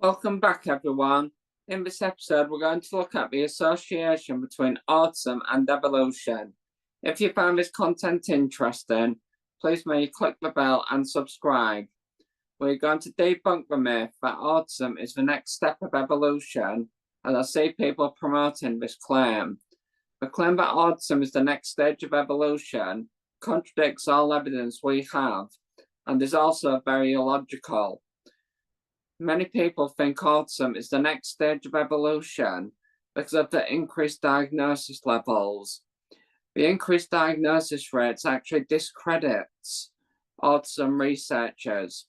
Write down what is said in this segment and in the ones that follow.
Welcome back, everyone. In this episode, we're going to look at the association between autism and evolution. If you found this content interesting, please may you click the bell and subscribe. We're going to debunk the myth that autism is the next step of evolution, as I see people promoting this claim. The claim that autism is the next stage of evolution contradicts all evidence we have, and is also very illogical. Many people think autism is the next stage of evolution because of the increased diagnosis levels. The increased diagnosis rates actually discredits autism researchers.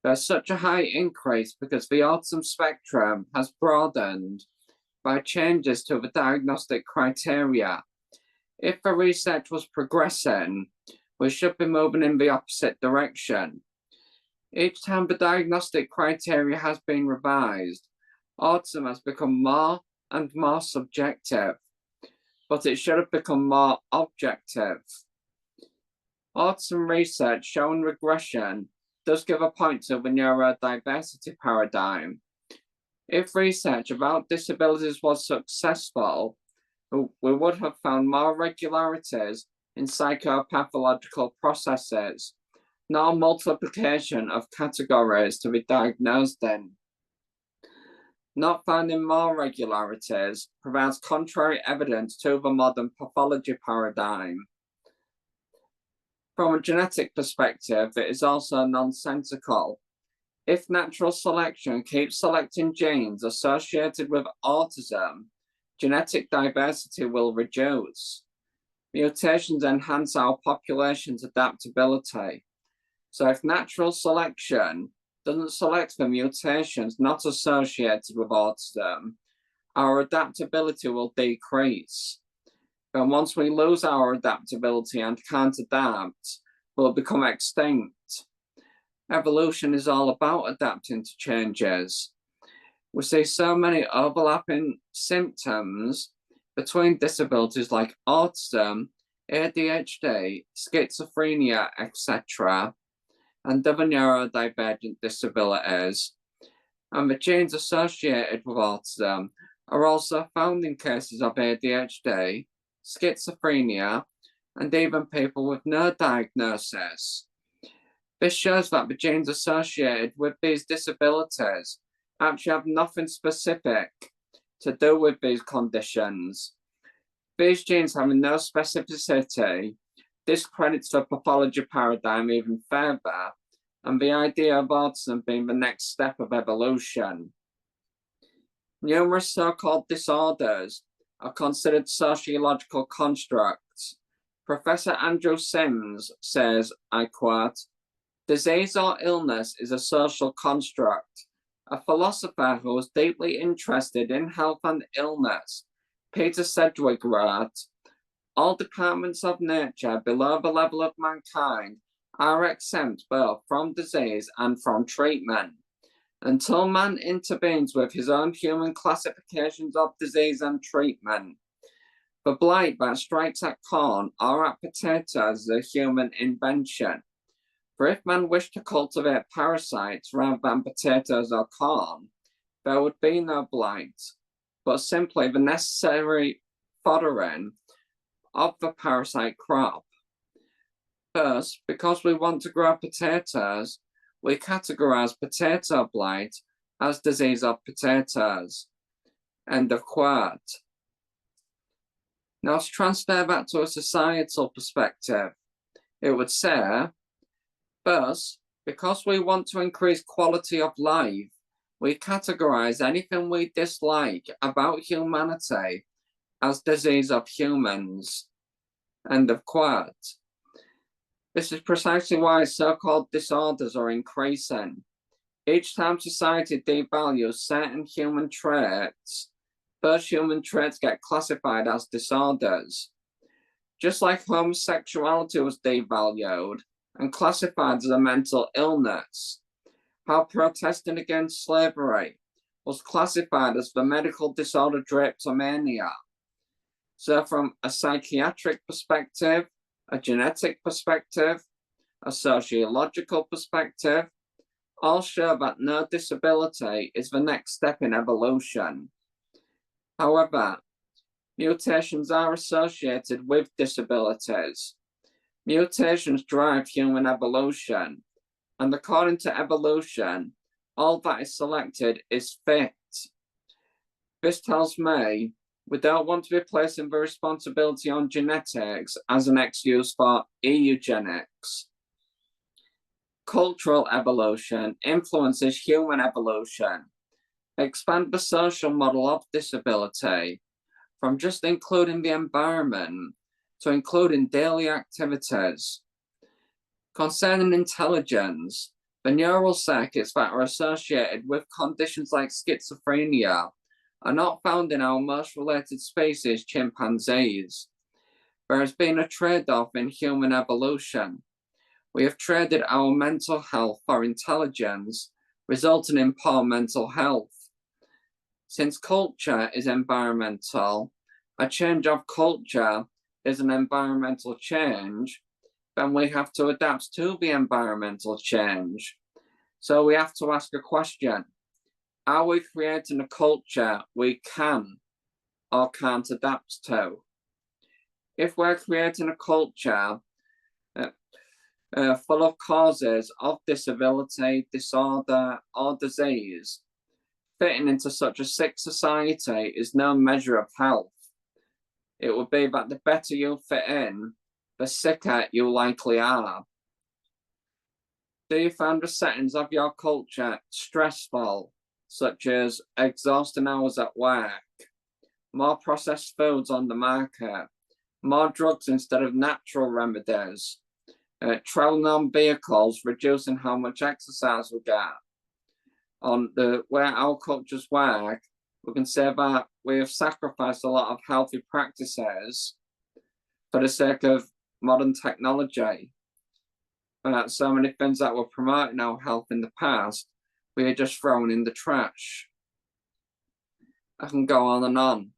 There's such a high increase because the autism spectrum has broadened by changes to the diagnostic criteria. If the research was progressing, we should be moving in the opposite direction. Each time the diagnostic criteria has been revised, autism has become more and more subjective, but it should have become more objective. Autism research showing regression does give a point to the neurodiversity paradigm. If research about disabilities was successful, we would have found more regularities in psychopathological processes, not multiplication of categories to be diagnosed in. Not finding more regularities provides contrary evidence to the modern pathology paradigm. From a genetic perspective, it is also nonsensical. If natural selection keeps selecting genes associated with autism, genetic diversity will reduce. Mutations enhance our population's adaptability. So if natural selection doesn't select for mutations not associated with autism, our adaptability will decrease. And once we lose our adaptability and can't adapt, we'll become extinct. Evolution is all about adapting to changes. We see so many overlapping symptoms between disabilities like autism, ADHD, schizophrenia, etc., and other neurodivergent disabilities, and the genes associated with autism are also found in cases of ADHD, schizophrenia, and even people with no diagnosis. This shows that the genes associated with these disabilities actually have nothing specific to do with these conditions. These genes having no specificity discredits the pathology paradigm even further, and the idea of autism being the next step of evolution. Numerous so-called disorders are considered sociological constructs. Professor Andrew Sims says, I quote, "Disease or illness is a social construct." A philosopher who was deeply interested in health and illness, Peter Sedgwick wrote, "All departments of nature below the level of mankind are exempt both from disease and from treatment. Until man intervenes with his own human classifications of disease and treatment, the blight that strikes at corn or at potatoes is a human invention. For if man wished to cultivate parasites rather than potatoes or corn, there would be no blight, but simply the necessary foddering of the parasite crop. First, because we want to grow potatoes, we categorize potato blight as disease of potatoes." End of quote. Now, to transfer that to a societal perspective, it would say, first, because we want to increase quality of life, we categorize anything we dislike about humanity as disease of humans. End of quote. This is precisely why so-called disorders are increasing. Each time society devalues certain human traits, those human traits get classified as disorders. Just like homosexuality was devalued and classified as a mental illness, how protesting against slavery was classified as the medical disorder drapetomania. So from a psychiatric perspective, a genetic perspective, a sociological perspective, all show that no disability is the next step in evolution. However, mutations are associated with disabilities. Mutations drive human evolution, and according to evolution, all that is selected is fit. This tells me we don't want to be placing the responsibility on genetics as an excuse for eugenics. Cultural evolution influences human evolution. Expand the social model of disability from just including the environment to including daily activities. Concerning intelligence, the neural circuits that are associated with conditions like schizophrenia are not found in our most related species, chimpanzees. There has been a trade-off in human evolution. We have traded our mental health for intelligence, resulting in poor mental health. Since culture is environmental, a change of culture is an environmental change, then we have to adapt to the environmental change. So we have to ask a question. Are we creating a culture we can or can't adapt to? If we're creating a culture full of causes of disability, disorder, or disease, fitting into such a sick society is no measure of health. It would be that the better you fit in, the sicker you likely are. Do you find the settings of your culture stressful, such as exhausting hours at work, more processed foods on the market, more drugs instead of natural remedies, traveling on vehicles, reducing how much exercise we get? On the where our cultures work, we can say that we have sacrificed a lot of healthy practices for the sake of modern technology. So many things that were promoting our health in the past, we are just thrown in the trash. I can go on and on.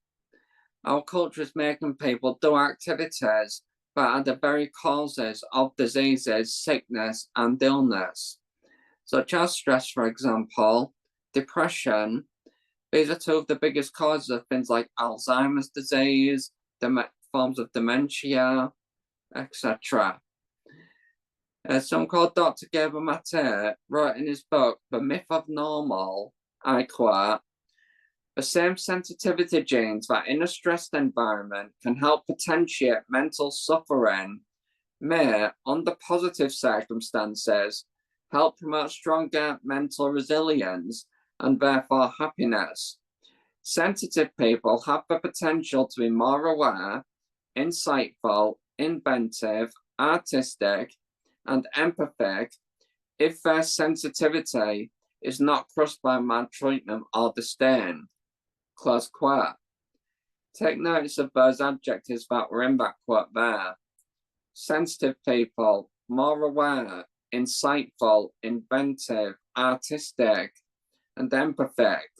Our culture is making people do activities that are the very causes of diseases, sickness, and illness, such as stress, for example, depression. These are two of the biggest causes of things like Alzheimer's disease, forms of dementia, etc. Someone called Dr. Gabriel Maté wrote in his book, The Myth of Normal, I quote, "The same sensitivity genes that in a stressed environment can help potentiate mental suffering may, under positive circumstances, help promote stronger mental resilience and therefore happiness. Sensitive people have the potential to be more aware, insightful, inventive, artistic, and empathic if their sensitivity is not crushed by maltreatment or disdain." Close quote. Take notice of those adjectives that were in that quote there. Sensitive people, more aware, insightful, inventive, artistic, and empathic.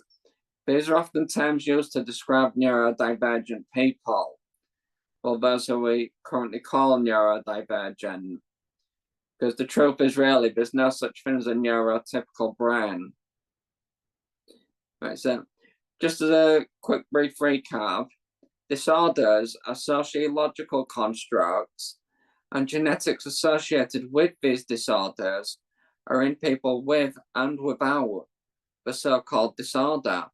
These are often terms used to describe neurodivergent people, or those who we currently call neurodivergent. Because the truth is really, there's no such thing as a neurotypical brain. Right, so just as a quick brief recap, disorders are sociological constructs, and genetics associated with these disorders are in people with and without the so-called disorder,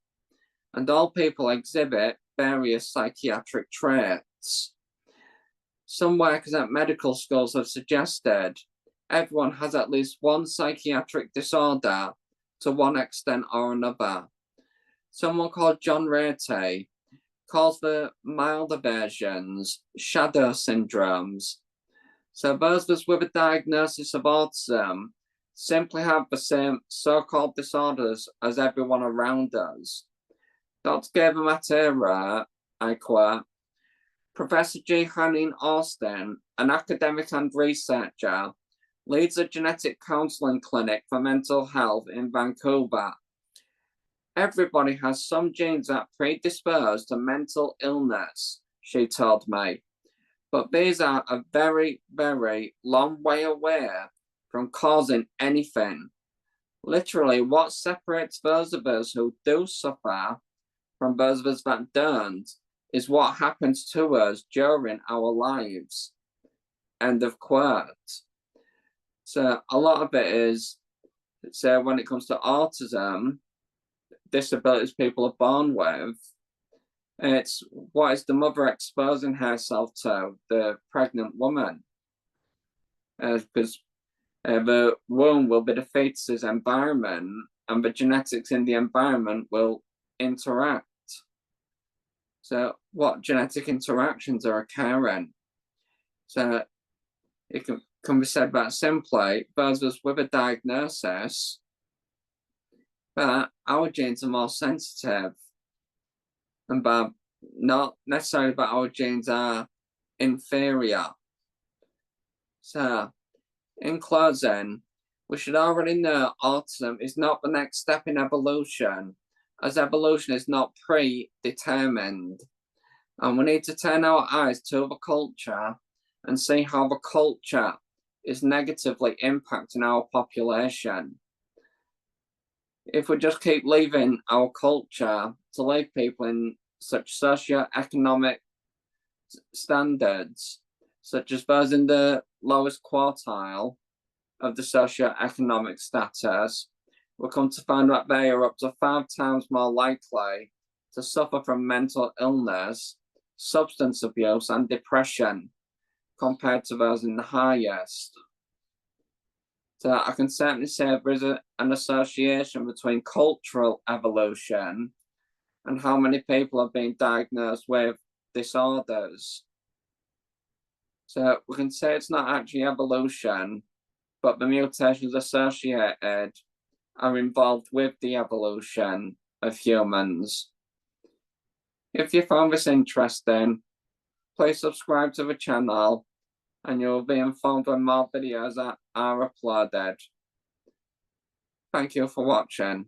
and all people exhibit various psychiatric traits. Some workers at medical schools have suggested everyone has at least one psychiatric disorder to one extent or another. Someone called John Ratey calls the milder versions shadow syndromes. So those of us with a diagnosis of autism simply have the same so-called disorders as everyone around us. Dr. Gabriel Maté, I quote, "Professor G. Hanning Austin, an academic and researcher, leads a genetic counseling clinic for mental health in Vancouver. Everybody has some genes that predispose to mental illness," she told me, "but these are a very, very long way away from causing anything. Literally, what separates those of us who do suffer from those of us that don't is what happens to us during our lives. End of quote. So a lot of it is, so when it comes to autism, disabilities people are born with, it's what is the mother exposing herself to, the pregnant woman? Because the womb will be the fetus's environment, and the genetics in the environment will interact. So what genetic interactions are occurring? So it can be said that simply, those of us with a diagnosis, but our genes are more sensitive, and but not necessarily that our genes are inferior. So in closing, we should already know autism is not the next step in evolution, as evolution is not predetermined. And we need to turn our eyes to the culture and see how the culture is negatively impacting our population. If we just keep leaving our culture to leave people in such socio-economic standards, such as those in the lowest quartile of the socio-economic status, we'll come to find that they are up to 5 times more likely to suffer from mental illness, substance abuse, and depression compared to those in the highest. So I can certainly say there is an association between cultural evolution and how many people are being diagnosed with disorders. So we can say it's not actually evolution, but the mutations associated are involved with the evolution of humans. If you found this interesting, please subscribe to the channel and you'll be informed when more videos are uploaded. Thank you for watching.